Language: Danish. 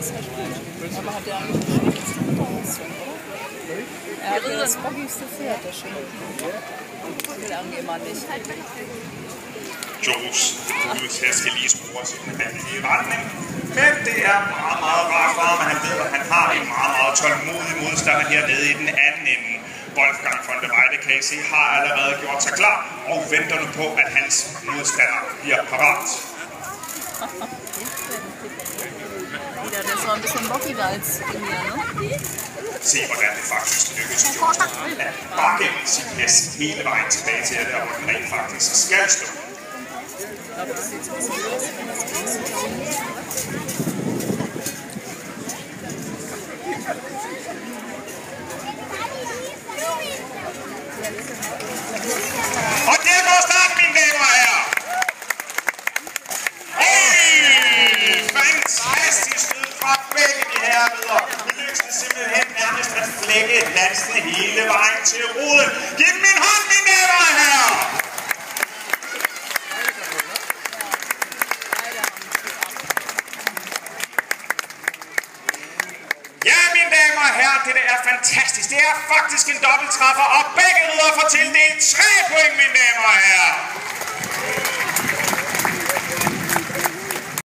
ist halt gut. Aber hat der eigentlich die schlechteste Betonung, oder? Er hat ja das bockigste Pferd, der Schimmel. Den Angeber nicht. Jules, jeg skal lige spore sin behandling i retning. Men det er meget, meget rart for ham, at han ved, at han har en meget, meget tålmodig modstander hernede i den anden ende. Wolfgang von der Weide, kan I se, har allerede gjort sig klar og venter nu på, at hans modstander bliver parat. Ja, der ist so ein bisschen bockiger als in mir, ne? Se, hvordan det faktisk lykkes Jules at bakke sin hest hele vejen tilbage til, der hvor den rent faktisk skal stå. Og der går starten, mine damer og herrer. Fantastisk lyd fra begge de herreder. Det lykkes det simpelthen nærmest at flække landsene hele vejen til roden. Giv dem en hånd, mine damer og herrer. Ja, mine damer og herrer, det er fantastisk. Det er faktisk en dobbelttræffer, og begge ridder får tildelt 3 point, mine damer og herrer.